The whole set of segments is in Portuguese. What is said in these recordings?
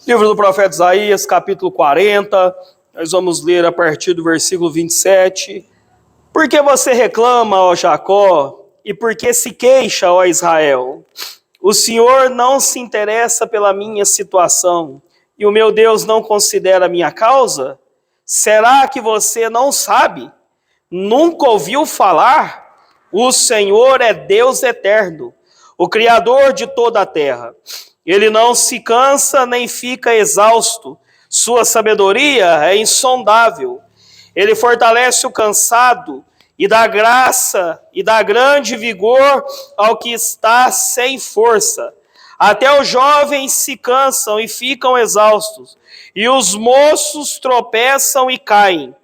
Livro do profeta Isaías, capítulo 40, nós vamos ler a partir do versículo 27. Por que você reclama, ó Jacó, e por que se queixa, ó Israel? O Senhor não se interessa pela minha situação, e o meu Deus não considera a minha causa? Será que você não sabe? Nunca ouviu falar? O Senhor é Deus eterno, o Criador de toda a terra. Ele não se cansa nem fica exausto. Sua sabedoria é insondável. Ele fortalece o cansado e dá graça e dá grande vigor ao que está sem força. Até os jovens se cansam e ficam exaustos, e os moços tropeçam e caem.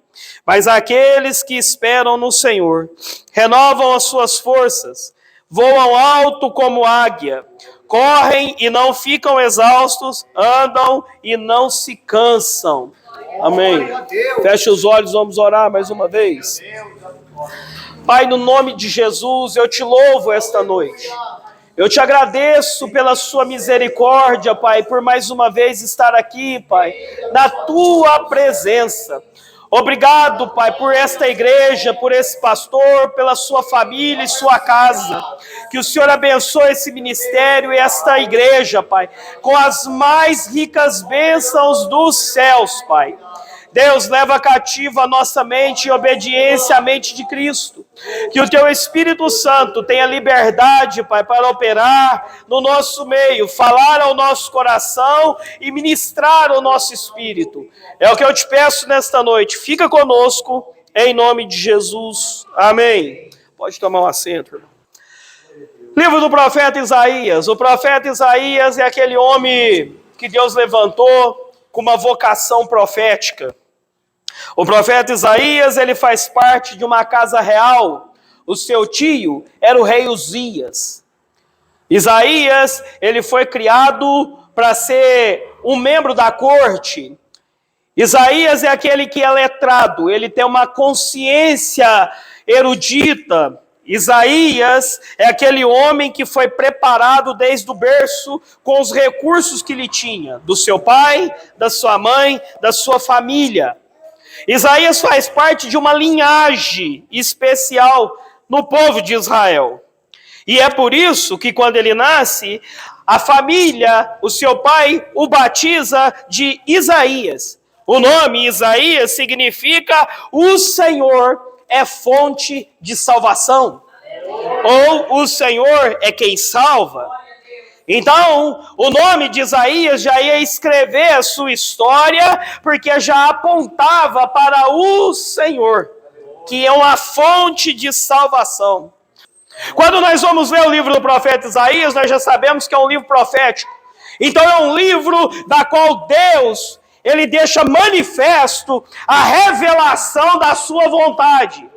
Mas aqueles que esperam no Senhor renovam as suas forças, voam alto como águia, correm e não ficam exaustos, andam e não se cansam. Amém. Feche os olhos, vamos orar mais uma vez. Pai, no nome de Jesus, eu te louvo esta noite. Eu te agradeço pela sua misericórdia, Pai, por mais uma vez estar aqui, Pai, na tua presença. Obrigado, Pai, por esta igreja, por esse pastor, pela sua família e sua casa. Que o Senhor abençoe esse ministério e esta igreja, Pai, com as mais ricas bênçãos dos céus, Pai. Deus, leva cativa a nossa mente em obediência à mente de Cristo. Que o Teu Espírito Santo tenha liberdade, Pai, para operar no nosso meio, falar ao nosso coração e ministrar ao nosso espírito. É o que eu te peço nesta noite. Fica conosco, em nome de Jesus. Amém. Pode tomar um assento, irmão. Livro do profeta Isaías. O profeta Isaías é aquele homem que Deus levantou com uma vocação profética. O profeta Isaías, ele faz parte de uma casa real. O seu tio era o rei Uzias. Isaías, ele foi criado para ser um membro da corte. Isaías é aquele que é letrado, ele tem uma consciência erudita. Isaías é aquele homem que foi preparado desde o berço com os recursos que ele tinha, do seu pai, da sua mãe, da sua família. Isaías faz parte de uma linhagem especial no povo de Israel. E é por isso que quando ele nasce, a família, o seu pai, o batiza de Isaías. O nome Isaías significa o Senhor é fonte de salvação. Ou o Senhor é quem salva. Então, o nome de Isaías já ia escrever a sua história, porque já apontava para o Senhor, que é uma fonte de salvação. Quando nós vamos ler o livro do profeta Isaías, nós já sabemos que é um livro profético. Então é um livro da qual Deus, ele deixa manifesto a revelação da sua vontade.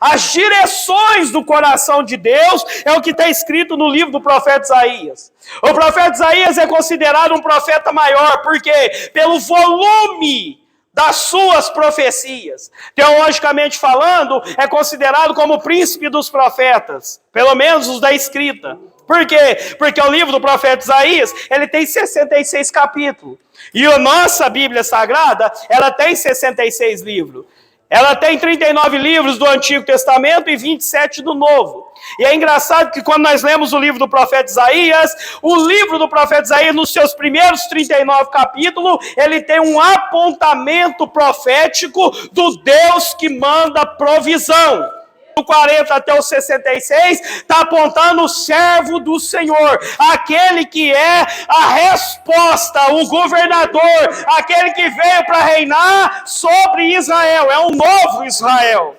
As direções do coração de Deus é o que está escrito no livro do profeta Isaías. O profeta Isaías é considerado um profeta maior, porque pelo volume das suas profecias. Teologicamente falando, é considerado como o príncipe dos profetas, pelo menos os da escrita. Por quê? Porque o livro do profeta Isaías, ele tem 66 capítulos. E a nossa Bíblia Sagrada, ela tem 66 livros. Ela tem 39 livros do Antigo Testamento e 27 do Novo. E é engraçado que quando nós lemos o livro do profeta Isaías, o livro do profeta Isaías, nos seus primeiros 39 capítulos, ele tem um apontamento profético do Deus que manda provisão. Do 40 até o 66, está apontando o servo do Senhor, aquele que é a resposta, o governador, aquele que veio para reinar sobre Israel, é um novo Israel.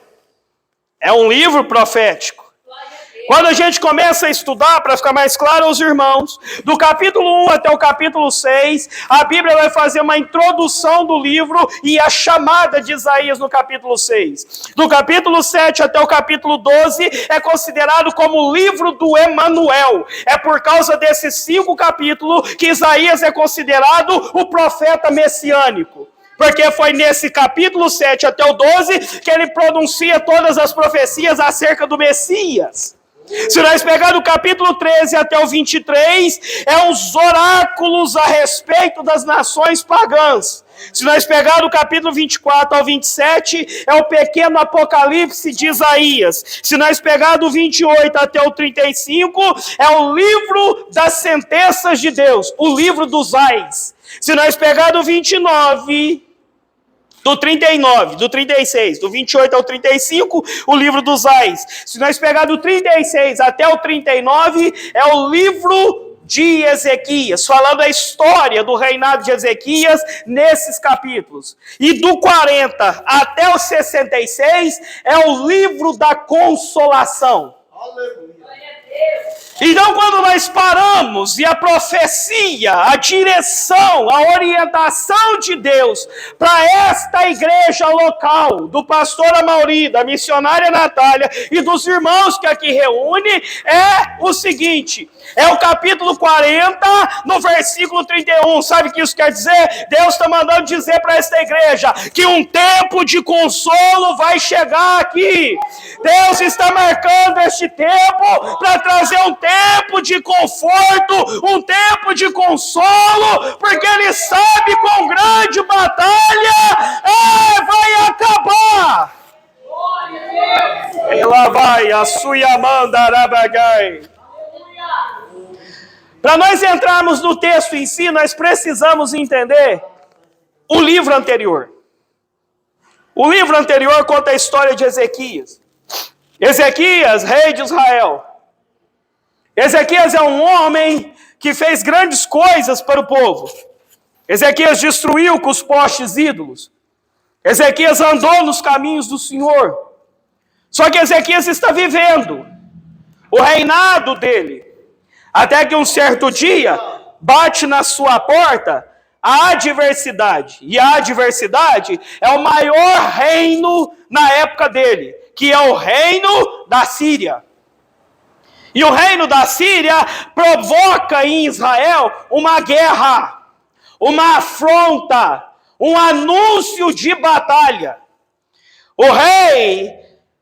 É um livro profético. Quando a gente começa a estudar, para ficar mais claro aos irmãos, do capítulo 1 até o capítulo 6, a Bíblia vai fazer uma introdução do livro e a chamada de Isaías no capítulo 6. Do capítulo 7 até o capítulo 12 é considerado como o livro do Emanuel. É por causa desses 5 capítulos que Isaías é considerado o profeta messiânico. Porque foi nesse capítulo 7 até o 12 que ele pronuncia todas as profecias acerca do Messias. Se nós pegar do capítulo 13 até o 23, é os oráculos a respeito das nações pagãs. Se nós pegar do capítulo 24 ao 27, é o pequeno apocalipse de Isaías. Se nós pegar do 28 até o 35, é o livro das sentenças de Deus, o livro dos ais. Se nós pegar do 29... do 39, do 36, do 28 ao 35, o livro dos ais. Se nós pegar do 36 até o 39, é o livro de Ezequias, falando a história do reinado de Ezequias nesses capítulos. E do 40 até o 66, é o livro da consolação. Aleluia. Então, quando nós paramos e a profecia, a direção, a orientação de Deus para esta igreja local, do pastor Amauri, da missionária Natália e dos irmãos que aqui reúne, é o seguinte: é o capítulo 40, no versículo 31. Sabe o que isso quer dizer? Deus está mandando dizer para esta igreja que um tempo de consolo vai chegar aqui. Deus está marcando este tempo para trazer um tempo de conforto, um tempo de consolo, porque Ele sabe quão grande batalha vai acabar. Ela vai, a Suyamanda Arabagai. Para nós entrarmos no texto em si, nós precisamos entender o livro anterior. O livro anterior conta a história de Ezequias. Ezequias, rei de Israel. Ezequias é um homem que fez grandes coisas para o povo. Ezequias destruiu com os postes ídolos. Ezequias andou nos caminhos do Senhor. Só que Ezequias está vivendo o reinado dele. Até que um certo dia, bate na sua porta a adversidade. E a adversidade é o maior reino na época dele, que é o reino da Síria. E o reino da Síria provoca em Israel uma guerra, uma afronta, um anúncio de batalha. O rei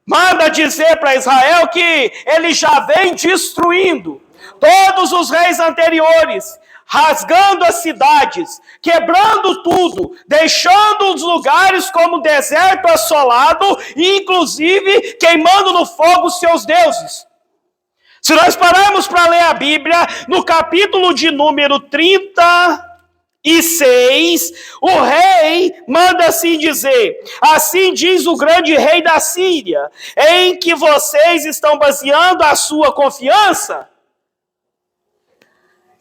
manda dizer para Israel que ele já vem destruindo todos os reis anteriores, rasgando as cidades, quebrando tudo, deixando os lugares como deserto assolado e inclusive queimando no fogo os seus deuses. Se nós pararmos para ler a Bíblia, no capítulo de número 36, o rei manda assim dizer: assim diz o grande rei da Síria, em que vocês estão baseando a sua confiança?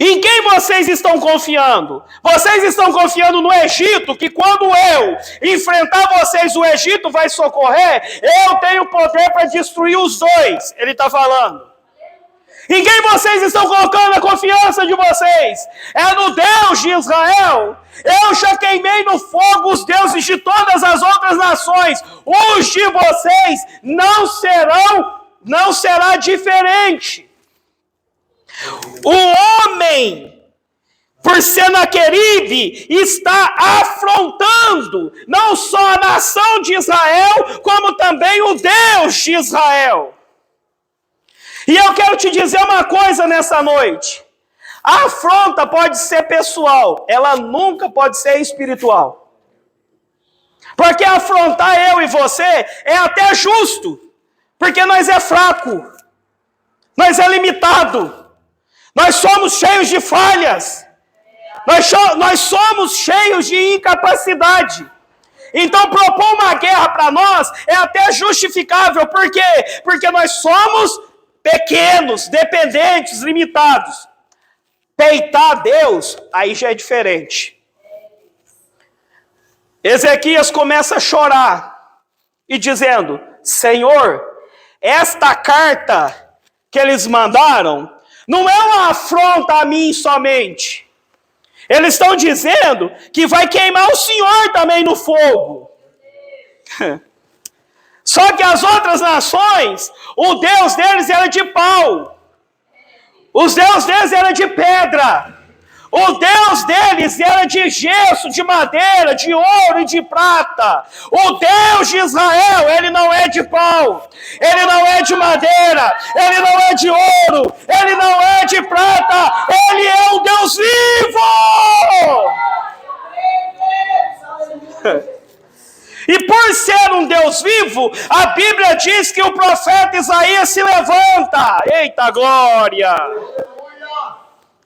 Em quem vocês estão confiando? Vocês estão confiando no Egito, que quando eu enfrentar vocês, o Egito vai socorrer? Eu tenho poder para destruir os dois, ele está falando. Em quem vocês estão colocando a confiança de vocês? É no Deus de Israel. Eu já queimei no fogo os deuses de todas as outras nações. Os de vocês não será diferente. O homem, por Senaqueribe, está afrontando não só a nação de Israel, como também o Deus de Israel. E eu quero te dizer uma coisa nessa noite. A afronta pode ser pessoal, ela nunca pode ser espiritual. Porque afrontar eu e você é até justo, porque nós é fraco, nós é limitado, nós somos cheios de falhas, nós somos cheios de incapacidade. Então propor uma guerra para nós é até justificável. Por quê? Porque nós somos pequenos, dependentes, limitados. Peitar Deus, aí já é diferente. Ezequias começa a chorar e dizendo: Senhor, esta carta que eles mandaram não é uma afronta a mim somente. Eles estão dizendo que vai queimar o Senhor também no fogo. Só que as outras nações, o Deus deles era de pau. Os deuses deles eram de pedra. O Deus deles era de gesso, de madeira, de ouro e de prata. O Deus de Israel, ele não é de pau, ele não é de madeira, ele não é de ouro, ele não é de prata, ele é um Deus vivo! E por ser um Deus vivo, a Bíblia diz que o profeta Isaías se levanta. Eita glória!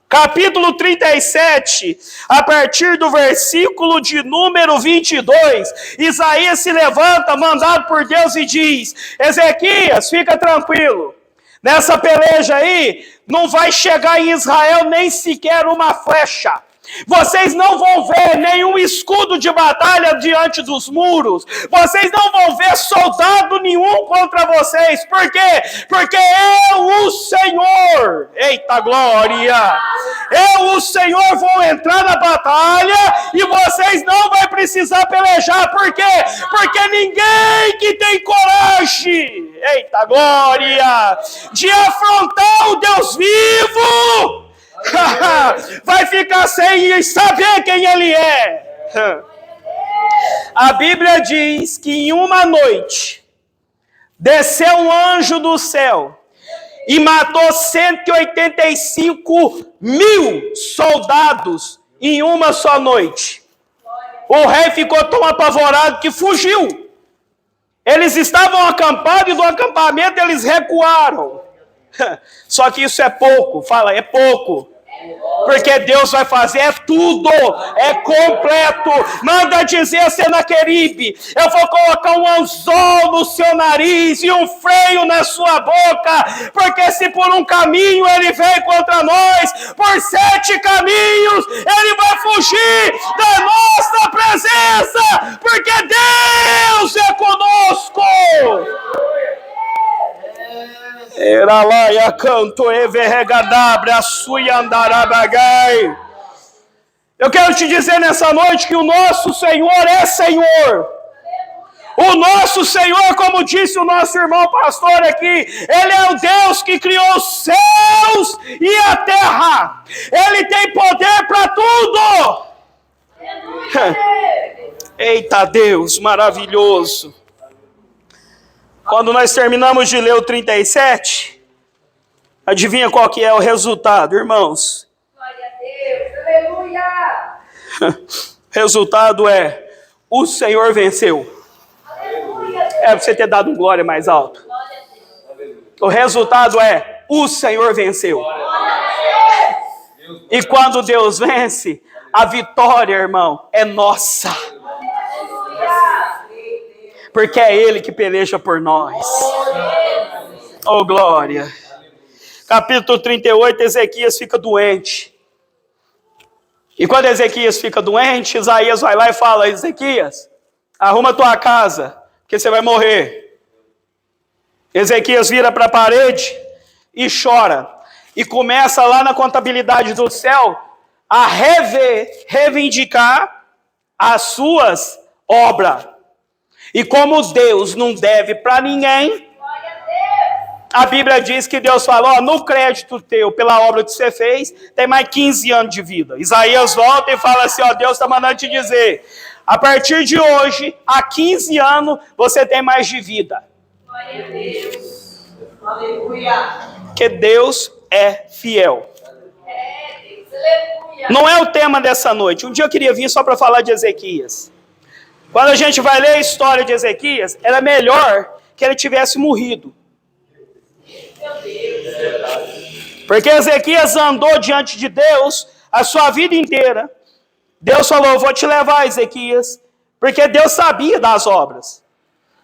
Capítulo 37, a partir do versículo de número 22, Isaías se levanta, mandado por Deus, e diz: Ezequias, fica tranquilo, nessa peleja aí, não vai chegar em Israel nem sequer uma flecha. Vocês não vão ver nenhum escudo de batalha diante dos muros. Vocês não vão ver soldado nenhum contra vocês. Por quê? Porque eu, o Senhor, eita glória, eu, o Senhor, vou entrar na batalha e vocês não vão precisar pelejar. Por quê? Porque ninguém que tem coragem, eita glória, de afrontar o Deus vivo vai ficar sem saber quem ele é. A Bíblia diz que em uma noite desceu um anjo do céu e matou 185 mil soldados em uma só noite. O rei ficou tão apavorado que fugiu. Eles estavam acampados e do acampamento eles recuaram. Só que isso é pouco, fala, é pouco. Porque Deus vai fazer tudo, é completo. Manda dizer, Senaqueribe, eu vou colocar um anzol no seu nariz e um freio na sua boca, porque se por um caminho ele vem contra nós, por 7 caminhos ele vai fugir da nossa presença, porque Deus é conosco. Eralaia canto everregadabra suia andarabagai. Eu quero te dizer nessa noite que o nosso Senhor é Senhor. O nosso Senhor, como disse o nosso irmão pastor aqui, Ele é o Deus que criou os céus e a terra. Ele tem poder para tudo. Eita Deus, maravilhoso. Quando nós terminamos de ler o 37, adivinha qual que é o resultado, irmãos? Glória a Deus, aleluia! Resultado é, o Senhor venceu. Aleluia! É para você ter dado um glória mais alto. Glória a Deus! O resultado é, o Senhor venceu. Glória a Deus! E quando Deus vence, a vitória, irmão, é nossa. Aleluia! Porque é Ele que peleja por nós. Oh, glória. Capítulo 38, Ezequias fica doente. E quando Ezequias fica doente, Isaías vai lá e fala: Ezequias, arruma tua casa, porque você vai morrer. Ezequias vira para a parede e chora. E começa lá na contabilidade do céu a reivindicar as suas obras. E como Deus não deve para ninguém, a Bíblia diz que Deus falou, no crédito teu, pela obra que você fez, tem mais 15 anos de vida. Isaías volta e fala assim, Deus está mandando te dizer, a partir de hoje, há 15 anos, você tem mais de vida. Glória a Deus! Aleluia! Porque Deus é fiel. É Deus, aleluia! Não é o tema dessa noite. Um dia eu queria vir só para falar de Ezequias. Quando a gente vai ler a história de Ezequias, era melhor que ele tivesse morrido. Porque Ezequias andou diante de Deus a sua vida inteira. Deus falou, eu vou te levar, Ezequias, porque Deus sabia das obras.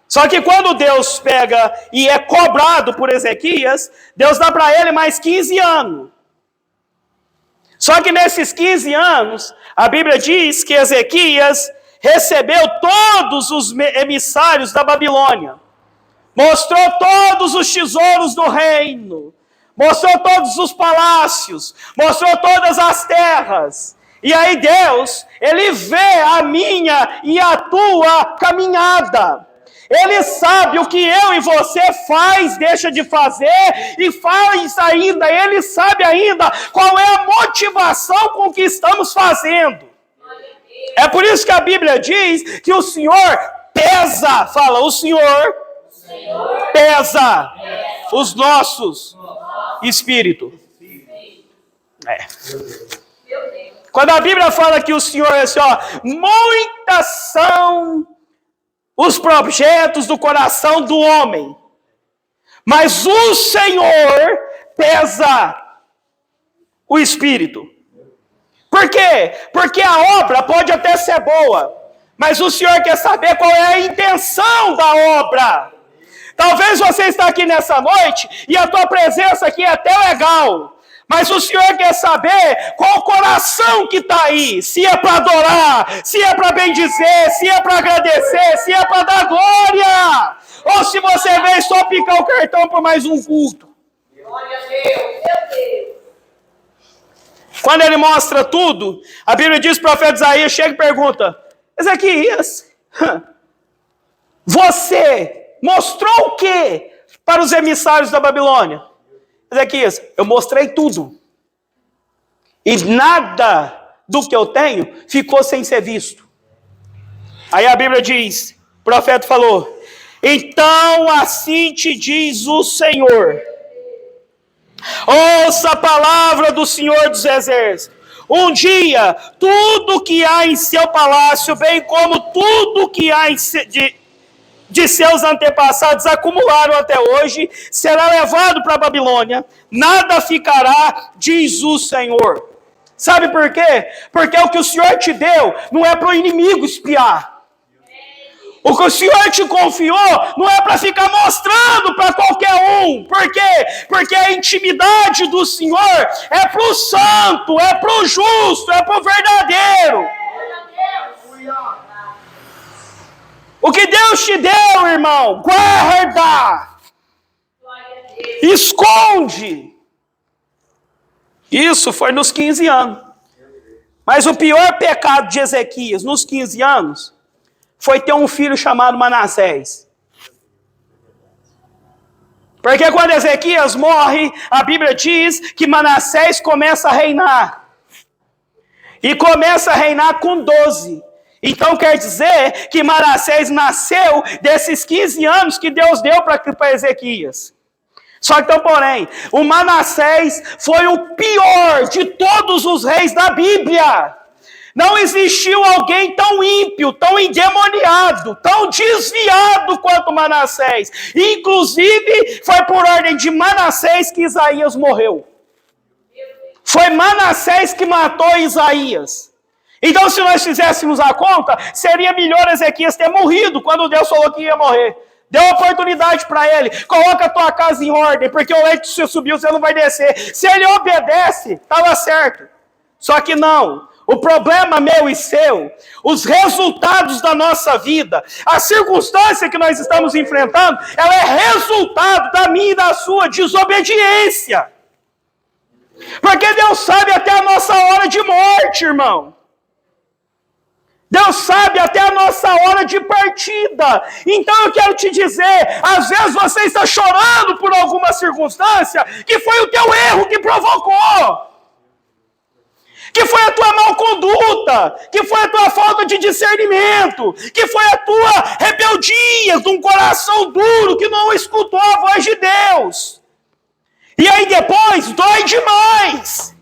Só que quando Deus pega e é cobrado por Ezequias, Deus dá para ele mais 15 anos. Só que nesses 15 anos, a Bíblia diz que Ezequias recebeu todos os emissários da Babilônia, mostrou todos os tesouros do reino, mostrou todos os palácios, mostrou todas as terras. E aí Deus, Ele vê a minha e a tua caminhada. Ele sabe o que eu e você faz, deixa de fazer e faz ainda. Ele sabe ainda qual é a motivação com que estamos fazendo. É por isso que a Bíblia diz que o Senhor pesa. Fala, o Senhor pesa os nossos espíritos. Quando a Bíblia fala que o Senhor é assim, ó, muitas são os projetos do coração do homem, mas o Senhor pesa o espírito. Por quê? Porque a obra pode até ser boa, mas o Senhor quer saber qual é a intenção da obra. Talvez você está aqui nessa noite e a tua presença aqui é até legal, mas o Senhor quer saber qual o coração que está aí. Se é para adorar, se é para bendizer, se é para agradecer, se é para dar glória. Ou se você veio só picar o cartão por mais um culto. Glória a Deus, meu Deus. Quando ele mostra tudo, a Bíblia diz, o profeta Isaías chega e pergunta, Ezequias, você mostrou o que para os emissários da Babilônia? Ezequias, eu mostrei tudo. E nada do que eu tenho ficou sem ser visto. Aí a Bíblia diz, o profeta falou, então assim te diz o Senhor. Ouça a palavra do Senhor dos Exércitos. Um dia, tudo que há em seu palácio, bem como tudo que há de seus antepassados acumularam até hoje, será levado para a Babilônia, nada ficará, diz o Senhor. Sabe por quê? Porque o que o Senhor te deu não é para o inimigo espiar. O que o Senhor te confiou não é para ficar mostrando para qualquer um. Por quê? Porque a intimidade do Senhor é para o santo, é para o justo, é para o verdadeiro. O que Deus te deu, irmão, guarda, esconde. Isso foi nos 15 anos. Mas o pior pecado de Ezequias nos 15 anos foi ter um filho chamado Manassés. Porque quando Ezequias morre, a Bíblia diz que Manassés começa a reinar. E começa a reinar com 12. Então quer dizer que Manassés nasceu desses 15 anos que Deus deu para Ezequias. Só que, então, porém, o Manassés foi o pior de todos os reis da Bíblia. Não existiu alguém tão ímpio, tão endemoniado, tão desviado quanto Manassés. Inclusive, foi por ordem de Manassés que Isaías morreu. Foi Manassés que matou Isaías. Então, se nós fizéssemos a conta, seria melhor Ezequias ter morrido quando Deus falou que ia morrer. Deu oportunidade para ele. Coloca a tua casa em ordem, porque o leite se subiu, você não vai descer. Se ele obedece, estava certo. Só que não. O problema meu e seu, os resultados da nossa vida, a circunstância que nós estamos enfrentando, ela é resultado da minha e da sua desobediência. Porque Deus sabe até a nossa hora de morte, irmão. Deus sabe até a nossa hora de partida. Então eu quero te dizer, às vezes você está chorando por alguma circunstância que foi o teu erro que provocou. Que foi a tua mal conduta, que foi a tua falta de discernimento, que foi a tua rebeldia de um coração duro que não escutou a voz de Deus. E aí depois dói demais.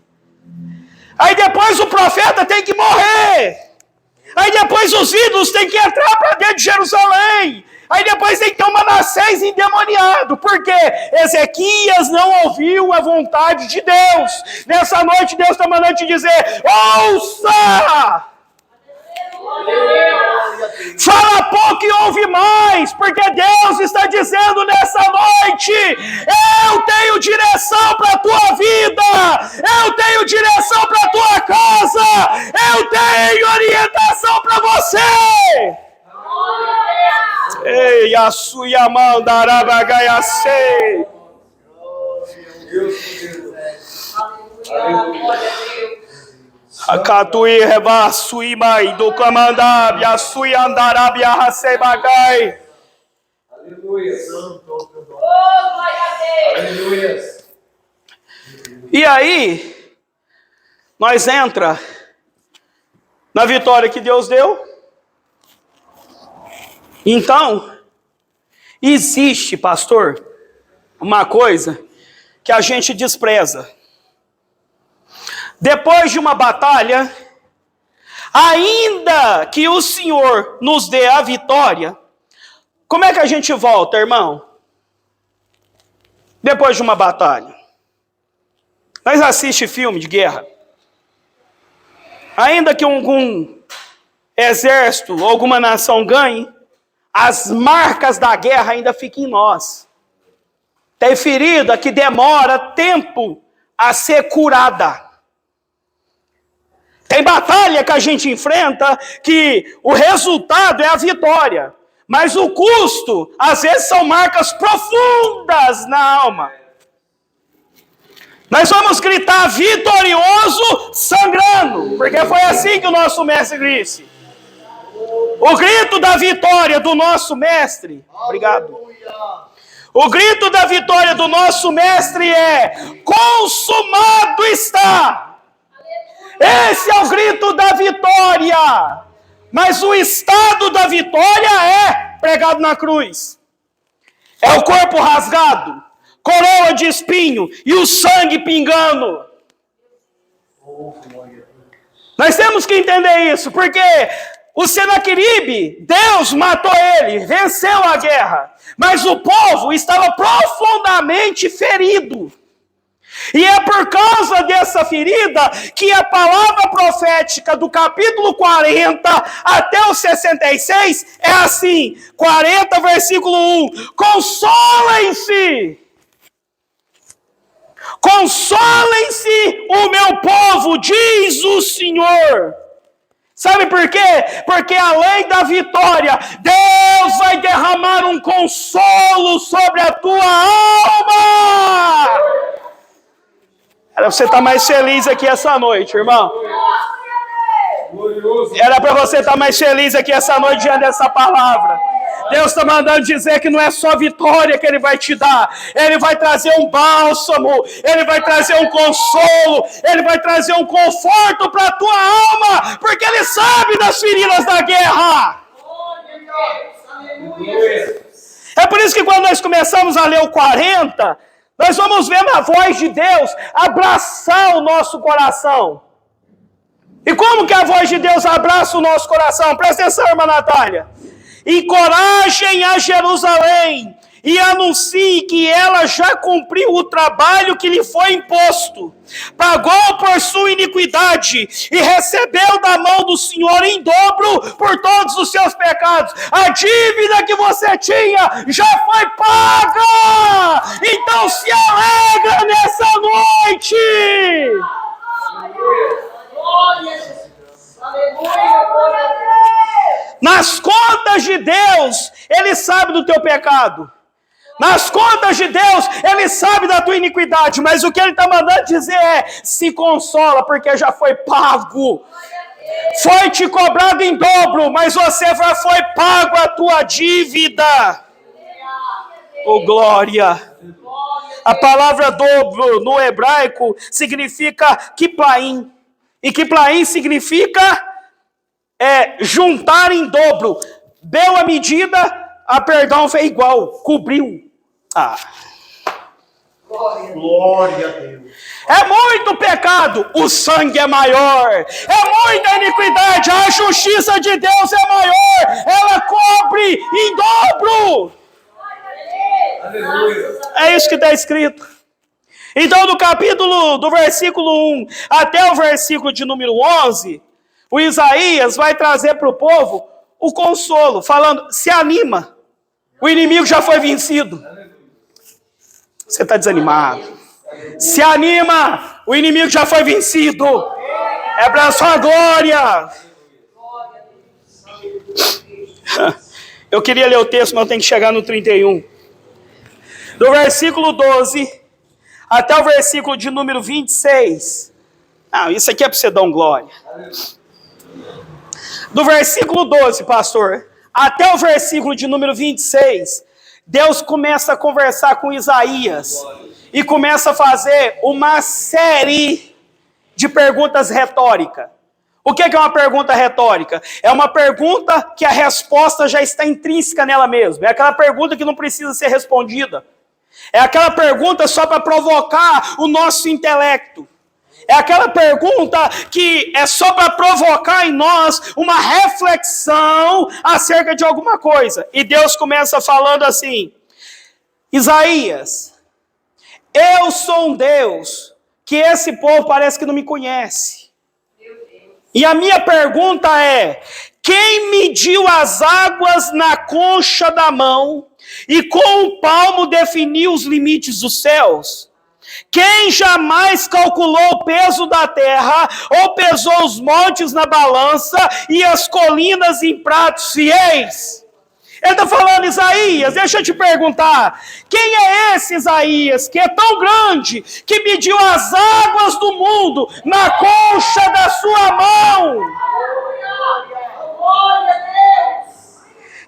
Aí depois o profeta tem que morrer. Aí depois os ídolos têm que entrar para dentro de Jerusalém. Aí depois tem que ter um Manassés endemoniado. Por quê? Ezequias não ouviu a vontade de Deus. Nessa noite Deus está mandando te dizer, ouça! Fala pouco e ouve mais, porque Deus está dizendo nessa noite, eu tenho direção para a tua vida, eu tenho direção para a tua casa, eu tenho orientação para você. Ei, a sua mandarabagaiacei. A catuí rebaçui mai do comandab, a sua andarabia racebagai. Aleluia. Oh, glória a Deus. Aleluia. E aí, nós entra na vitória que Deus deu. Então, existe, pastor, uma coisa que a gente despreza. Depois de uma batalha, ainda que o Senhor nos dê a vitória, como é que a gente volta, irmão? Depois de uma batalha. Nós assistimos filme de guerra. Ainda que algum exército ou alguma nação ganhe, as marcas da guerra ainda ficam em nós. Tem ferida que demora tempo a ser curada. Tem batalha que a gente enfrenta que o resultado é a vitória. Mas o custo, às vezes, são marcas profundas na alma. Nós vamos gritar vitorioso sangrando, porque foi assim que o nosso mestre disse. O grito da vitória do nosso mestre, obrigado. O grito da vitória do nosso mestre é: consumado está. Esse é o grito da vitória. Mas o estado da vitória é pregado na cruz. É o corpo rasgado, coroa de espinho e o sangue pingando. Nós temos que entender isso, porque o Senaqueribe, Deus matou ele, venceu a guerra, mas o povo estava profundamente ferido. E é por causa dessa ferida que a palavra profética do capítulo 40 até o 66 é assim, 40 versículo 1, consolem-se! Consolem-se o meu povo, diz o Senhor. Sabe por quê? Porque além da vitória, Deus vai derramar um consolo sobre a tua alma. Era pra você estar mais feliz aqui essa noite, irmão. Era para você estar mais feliz aqui essa noite diante dessa palavra. Deus está mandando dizer que não é só vitória que Ele vai te dar. Ele vai trazer um bálsamo, Ele vai trazer um consolo, Ele vai trazer um conforto para a tua alma, porque Ele sabe das feridas da guerra. É por isso que quando nós começamos a ler o 40, nós vamos ver a voz de Deus abraçar o nosso coração. E como que a voz de Deus abraça o nosso coração? Presta atenção, irmã Natália. Encorajem a Jerusalém e anuncie que ela já cumpriu o trabalho que lhe foi imposto. Pagou por sua iniquidade e recebeu da mão do Senhor em dobro por todos os seus pecados. A dívida que você tinha já foi paga. Então se alegra nessa noite. Nas contas de Deus, Ele sabe do teu pecado. Nas contas de Deus, Ele sabe da tua iniquidade. Mas o que Ele está mandando dizer é: se consola, porque já foi pago. Foi te cobrado em dobro, mas você já foi pago a tua dívida. Oh, glória! A palavra dobro no hebraico significa kiplaim. E kiplaim significa juntar em dobro. Deu a medida, a perdão foi igual, cobriu. Glória a Deus. É muito pecado, o sangue é maior. É muita iniquidade, a justiça de Deus é maior. Ela cobre em dobro. Aleluia. É isso que está escrito. Então, do versículo 1 até o versículo de número 11, o Isaías vai trazer para o povo o consolo, falando: se anima, o inimigo já foi vencido. Você está desanimado. Se anima, o inimigo já foi vencido. É para a sua glória. Eu queria ler o texto, mas eu tenho que chegar no 31. Do versículo 12 até o versículo de número 26. Não, isso aqui é para você dar um glória. Do versículo 12, pastor, até o versículo de número 26, Deus começa a conversar com Isaías e começa a fazer uma série de perguntas retóricas. O que é uma pergunta retórica? É uma pergunta que a resposta já está intrínseca nela mesma. É aquela pergunta que não precisa ser respondida. É aquela pergunta só para provocar o nosso intelecto. É aquela pergunta que é só para provocar em nós uma reflexão acerca de alguma coisa. E Deus começa falando assim: Isaías, eu sou um Deus que esse povo parece que não me conhece. E a minha pergunta é: quem mediu as águas na concha da mão e com o palmo definiu os limites dos céus? Quem jamais calculou o peso da terra ou pesou os montes na balança e as colinas em pratos fiéis? Ele está falando: Isaías, deixa eu te perguntar, quem é esse Isaías que é tão grande, que mediu as águas do mundo na concha da sua mão?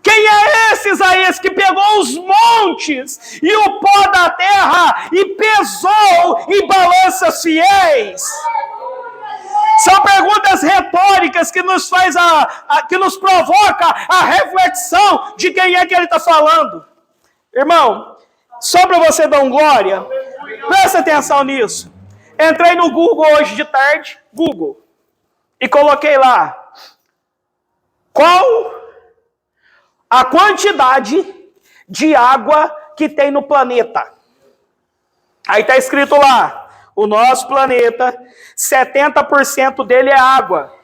Quem é esse Isaías que pegou os montes e o pó da terra e pesou em balanças fiéis? São perguntas retóricas que nos faz que nos provoca a reflexão de quem é que ele está falando. Irmão, só para você dar um glória, presta atenção nisso. Entrei no Google hoje de tarde, Google, e coloquei lá: qual a quantidade de água que tem no planeta? Aí está escrito lá: o nosso planeta, 70% dele é água.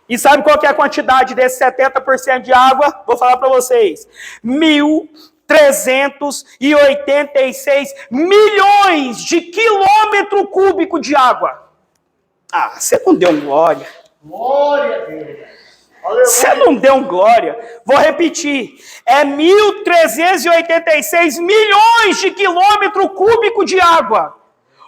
E sabe qual que é a quantidade desse 70% de água? Vou falar para vocês: 1.386 milhões de quilômetro cúbico de água. Ah, você não deu glória. Glória a Deus. Você não deu glória. Vou repetir: é 1.386 milhões de quilômetro cúbico de água.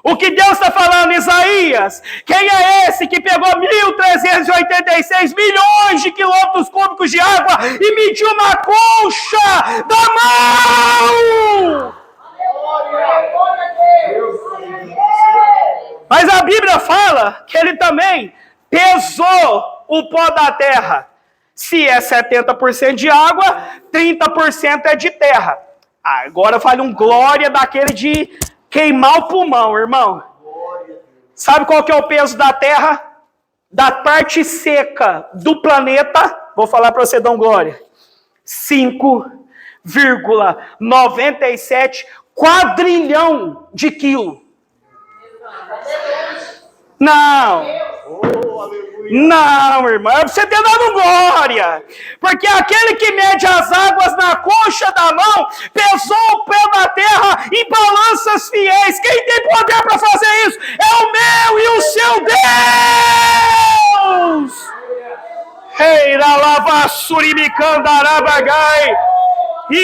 O que Deus está falando, Isaías? Quem é esse que pegou 1.386 milhões de quilômetros cúbicos de água e mediu na concha da mão? Mas a Bíblia fala que ele também pesou o pó da terra. Se é 70% de água, 30% é de terra. Agora fale um glória daquele de queimar o pulmão, irmão. Sabe qual que é o peso da terra? Da parte seca do planeta, vou falar para você, Dom Glória: 5,97 quadrilhão de quilo. Não, irmão, é para você ter dado glória. Porque aquele que mede as águas na concha da mão pesou o pé da terra em balanças fiéis. Quem tem poder para fazer isso é o meu e o seu Deus. Ei, la lava surimicandarabagay. Se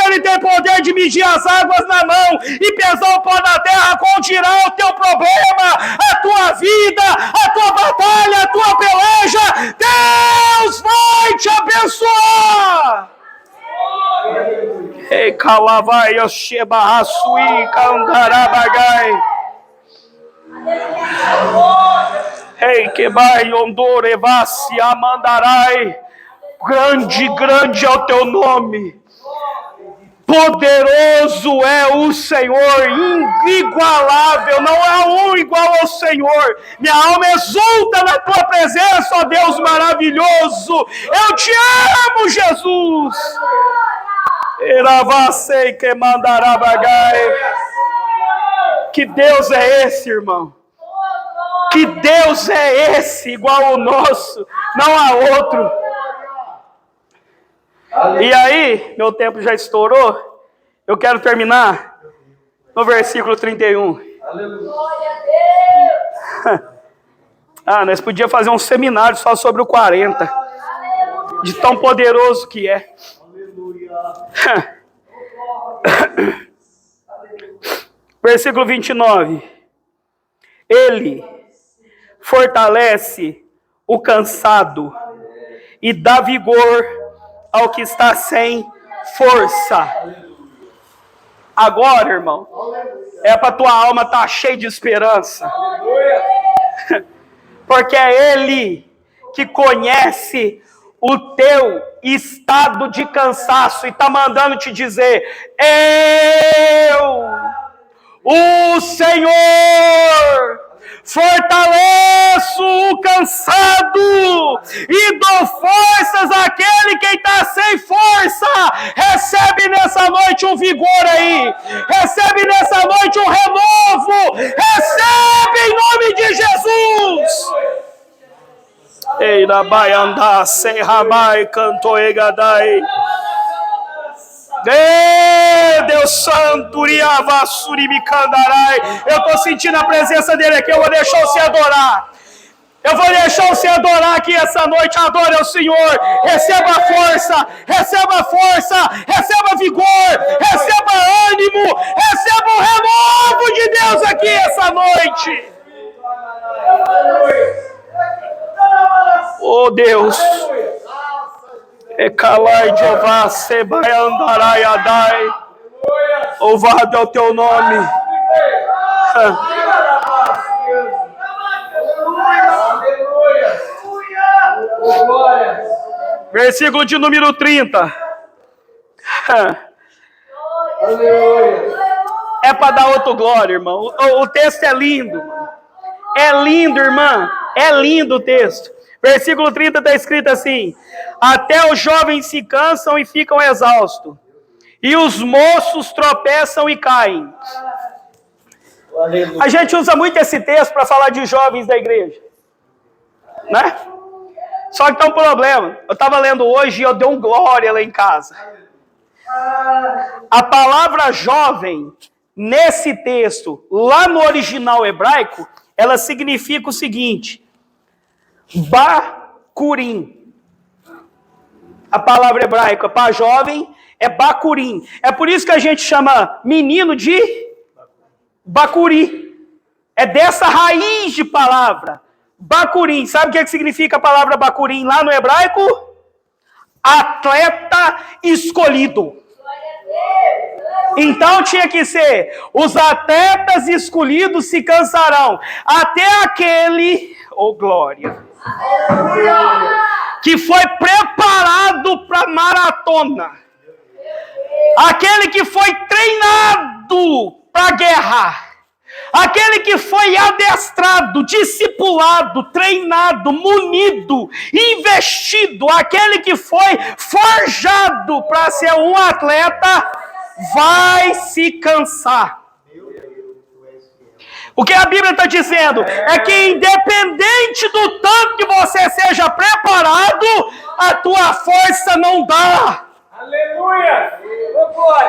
ele tem poder de medir as águas na mão e pesar o pó da terra, qual dirá o teu problema, a tua vida, a tua batalha, a tua peleja? Deus vai te abençoar. Ei, calavai, oxebarraçui, candarabagai. Ei, que vai, ondorevassi, amandarai. Grande, grande é o teu nome. Poderoso é o Senhor, inigualável, não há um igual ao Senhor. Minha alma exulta na tua presença, ó Deus maravilhoso. Eu te amo, Jesus. Eravasei que mandarabagai. Que Deus é esse, irmão? Que Deus é esse igual ao nosso? Não há outro. E aí, meu tempo já estourou. Eu quero terminar no versículo 31. Glória a Deus. Nós podíamos fazer um seminário só sobre o 40. De tão poderoso que é. Versículo 29. Ele fortalece o cansado e dá vigor ao que está sem força. Agora, irmão, é para tua alma estar cheia de esperança. Porque é Ele que conhece o teu estado de cansaço e está mandando te dizer: o Senhor, fortaleço o cansado e dou forças àquele que está sem força. Recebe nessa noite um vigor aí, recebe nessa noite um renovo, recebe em nome de Jesus. Ei, rabai andar, sem rabai, canto egadai. Deus santo, eu estou sentindo a presença dele aqui. Eu vou deixar você adorar. Eu vou deixar você adorar aqui essa noite. Adore ao Senhor. Receba força, receba força, receba vigor, receba ânimo, receba o renovo de Deus aqui essa noite. Oh Deus, Ekalai Jeová, Sebai Andarai Adai, louvado é o teu nome. Versículo de número 30. É para dar outro glória, irmão. O texto é lindo. É lindo, irmã. É lindo o texto. Versículo 30 está escrito assim: até os jovens se cansam e ficam exaustos, e os moços tropeçam e caem. A gente usa muito esse texto para falar de jovens da igreja, né? Só que tem um problema. Eu estava lendo hoje e eu dei um glória lá em casa. A palavra jovem, nesse texto, lá no original hebraico, ela significa o seguinte: bacurim. A palavra hebraica para jovem é bacurim. É por isso que a gente chama menino de bacuri. É dessa raiz de palavra, bacurim. Sabe o que significa a palavra bacurim lá no hebraico? Atleta escolhido. Então tinha que ser: os atletas escolhidos se cansarão, até aquele, oh glória, que foi preparado para maratona, aquele que foi treinado para guerra, aquele que foi adestrado, discipulado, treinado, munido, investido, aquele que foi forjado para ser um atleta, vai se cansar. O que a Bíblia está dizendo é que, independente do tanto que você seja preparado, a tua força não dá. Aleluia!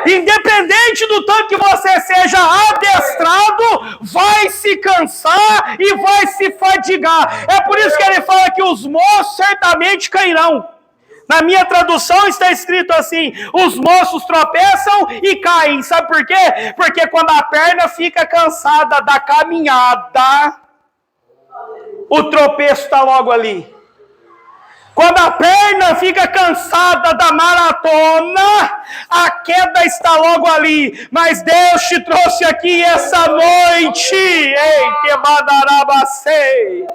Independente do tanto que você seja adestrado, vai se cansar e vai se fadigar. É por isso que ele fala que os moços certamente cairão. Na minha tradução está escrito assim: os moços tropeçam e caem. Sabe por quê? Porque quando a perna fica cansada da caminhada, o tropeço está logo ali. Quando a perna fica cansada da maratona, a queda está logo ali. Mas Deus te trouxe aqui essa noite, ei, que badarabacei,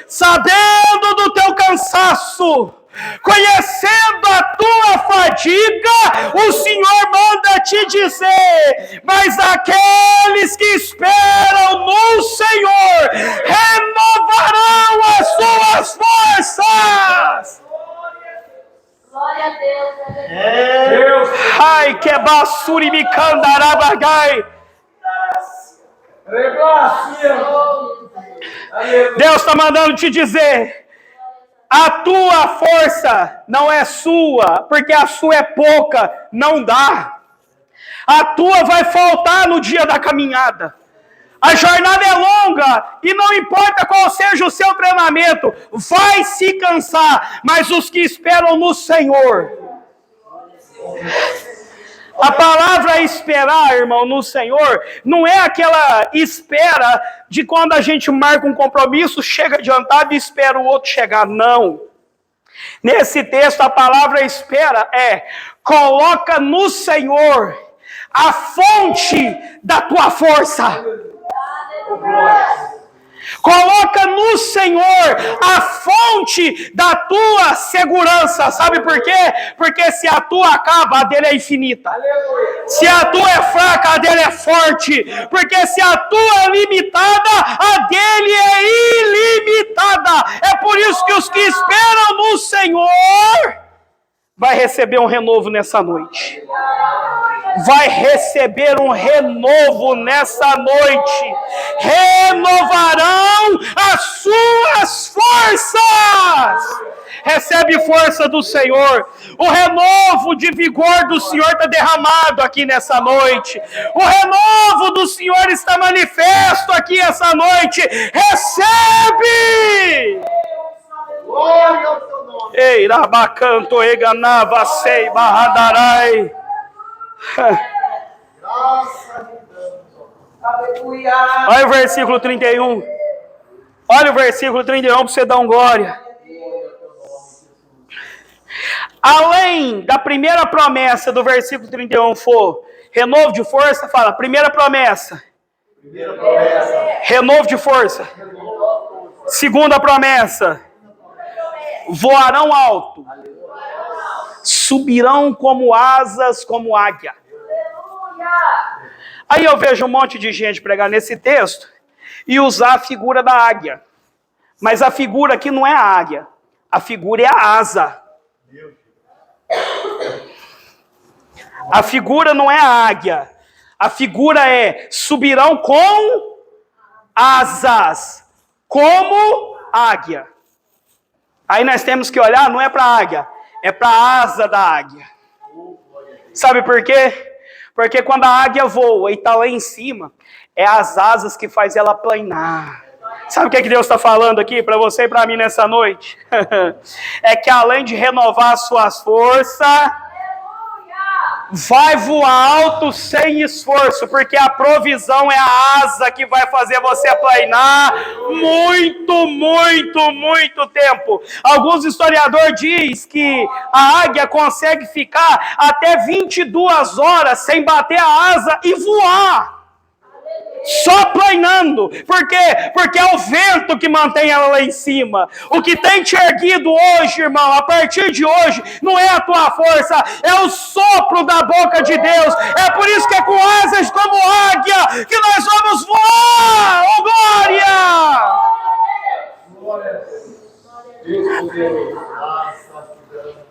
sabendo do teu cansaço, conhecendo a tua fadiga, o Senhor manda te dizer: mas aqueles que esperam no Senhor renovarão as suas forças. Glória a Deus. Deus! Ai, que basuri me candarabagai. Deus está mandando te dizer: a tua força não é sua, porque a sua é pouca, não dá. A tua vai faltar no dia da caminhada. A jornada é longa e não importa qual seja o seu treinamento, vai se cansar, mas os que esperam no Senhor. A palavra esperar, irmão, no Senhor, não é aquela espera de quando a gente marca um compromisso, chega adiantado e espera o outro chegar, não. Nesse texto, a palavra espera coloca no Senhor a fonte da tua força. Coloca no Senhor a fonte da tua segurança. Sabe por quê? Porque se a tua acaba, a dele é infinita. Se a tua é fraca, a dele é forte. Porque se a tua é limitada, a dele é ilimitada. É por isso que os que esperam no Senhor vai receber um renovo nessa noite. Vai receber um renovo nessa noite. Renovarão as suas forças. Recebe força do Senhor. O renovo de vigor do Senhor está derramado aqui nessa noite. O renovo do Senhor está manifesto aqui essa noite. Recebe! Glória ao teu nome. Ei, rabacanto, eganava, sei, barradarai. Graças te damos, ó. Aleluia. Olha o versículo 31. Olha o versículo 31 para você dar um glória. Além da primeira promessa do versículo 31 for renovo de força, fala, primeira promessa. Primeira promessa. Renovo de força. Segunda promessa. Voarão alto. Subirão como asas, como águia. Aí eu vejo um monte de gente pregar nesse texto e usar a figura da águia. Mas a figura aqui não é a águia. A figura é a asa. A figura não é a águia. A figura é subirão com asas, como águia. Aí nós temos que olhar, não é para a águia, é para a asa da águia. Sabe por quê? Porque quando a águia voa e está lá em cima, é as asas que faz ela planar. Sabe o que Deus está falando aqui para você e para mim nessa noite? É que além de renovar as suas forças, vai voar alto sem esforço, porque a provisão é a asa que vai fazer você planar muito tempo. Alguns historiadores dizem que a águia consegue ficar até 22 horas sem bater a asa e voar. Só planando. Por quê? Porque é o vento que mantém ela lá em cima. O que tem te erguido hoje, irmão, a partir de hoje, não é a tua força, é o sopro da boca de Deus. É por isso que é com asas como águia que nós vamos voar. Oh, glória! Glória a Deus poderoso. Graças te damos.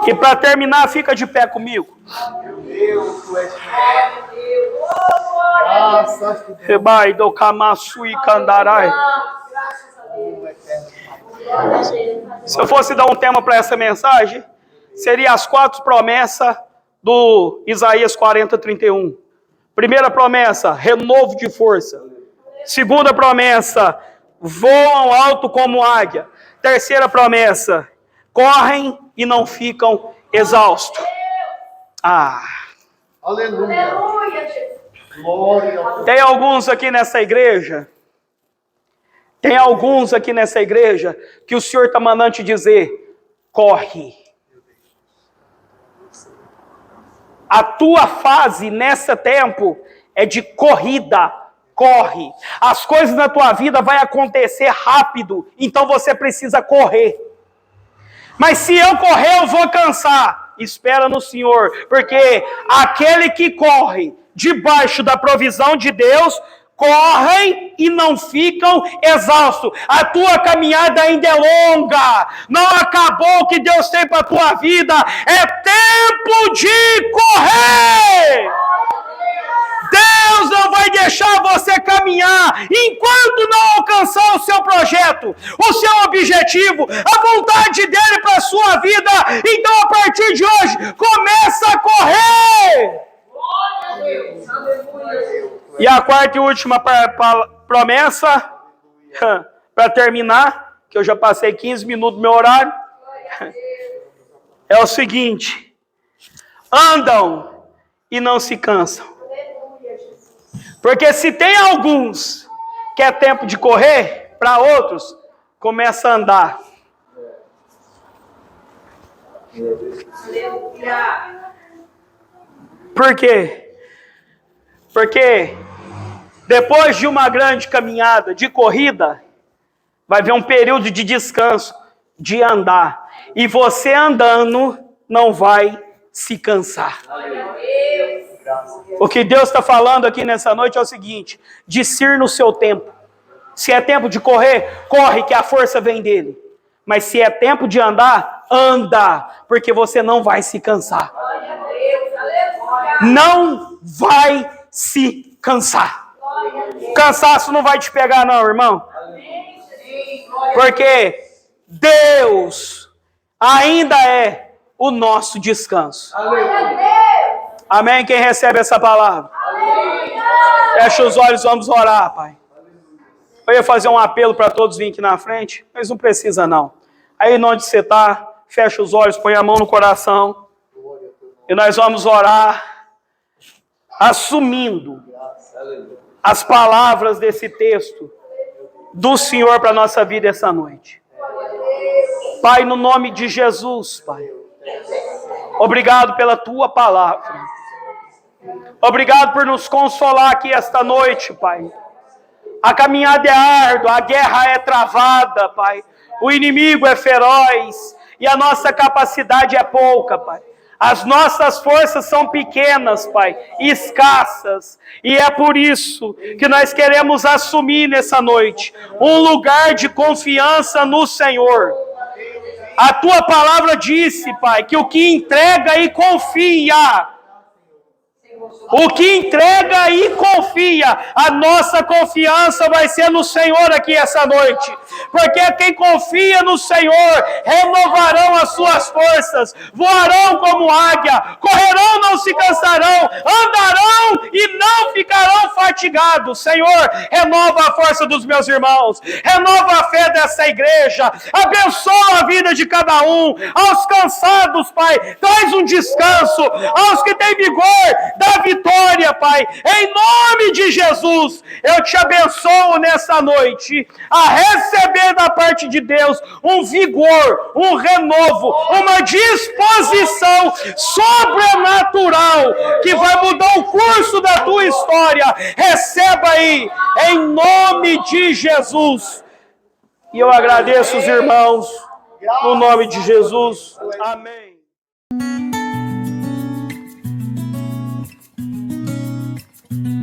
E para terminar, fica de pé comigo. Meu Deus, tu és graças te damos. Rebai do Kamasui Kandarai. Se eu fosse dar um tema para essa mensagem, seria as 4 promessas do Isaías 40:31. Primeira promessa, renovo de força. Segunda promessa, voam alto como águia. Terceira promessa, correm e não ficam exaustos. Aleluia. Glória ao teu Tem alguns aqui nessa igreja que o Senhor está mandando te dizer, corre. A tua fase nesse tempo é de corrida, corre. As coisas na tua vida vão acontecer rápido, então você precisa correr. Mas se eu correr, eu vou cansar. Espera no Senhor, porque aquele que corre debaixo da provisão de Deus, correm e não ficam exaustos. A tua caminhada ainda é longa. Não acabou o que Deus tem para a tua vida. É tempo de correr. Deus não vai deixar você caminhar enquanto não alcançar o seu projeto, o seu objetivo, a vontade dele para a sua vida. Então, a partir de hoje, começa a correr. E a quarta e última promessa, para terminar, que eu já passei 15 minutos do meu horário, é o seguinte: andam e não se cansam. Porque se tem alguns que é tempo de correr, para outros, começa a andar. Por quê? Porque depois de uma grande caminhada, de corrida, vai vir um período de descanso, de andar. E você andando não vai se cansar. O que Deus está falando aqui nessa noite é o seguinte: discirna o seu tempo. Se é tempo de correr, corre, que a força vem dele. Mas se é tempo de andar, anda, porque você não vai se cansar. Não vai se cansar. Cansaço não vai te pegar não, irmão. Porque Deus ainda é o nosso descanso. Amém? Quem recebe essa palavra? Fecha os olhos, vamos orar, Pai. Eu ia fazer um apelo para todos virem aqui na frente, mas não precisa não. Aí onde você está, fecha os olhos, põe a mão no coração. E nós vamos orar, assumindo as palavras desse texto do Senhor para a nossa vida essa noite. Pai, no nome de Jesus, Pai. Obrigado pela Tua palavra. Obrigado por nos consolar aqui esta noite, Pai. A caminhada é árdua, a guerra é travada, Pai. O inimigo é feroz e a nossa capacidade é pouca, Pai. As nossas forças são pequenas, Pai, escassas. E é por isso que nós queremos assumir nessa noite um lugar de confiança no Senhor. A Tua palavra disse, Pai, que o que entrega e confia... O que entrega e confia, a nossa confiança vai ser no Senhor aqui essa noite. Porque quem confia no Senhor, renovarão as suas forças, voarão como águia, correrão, não se cansarão, andarão e não ficarão fatigados. Senhor, renova a força dos meus irmãos, renova a fé dessa igreja, abençoa a vida de cada um. Aos cansados, Pai, traz um descanso. Aos que têm vigor, dá vitória, Pai, em nome de Jesus. Eu te abençoo nessa noite a receber da parte de Deus um vigor, um renovo, uma disposição sobrenatural que vai mudar o curso da tua história. Receba aí, em nome de Jesus. E eu agradeço os irmãos no nome de Jesus. Amém.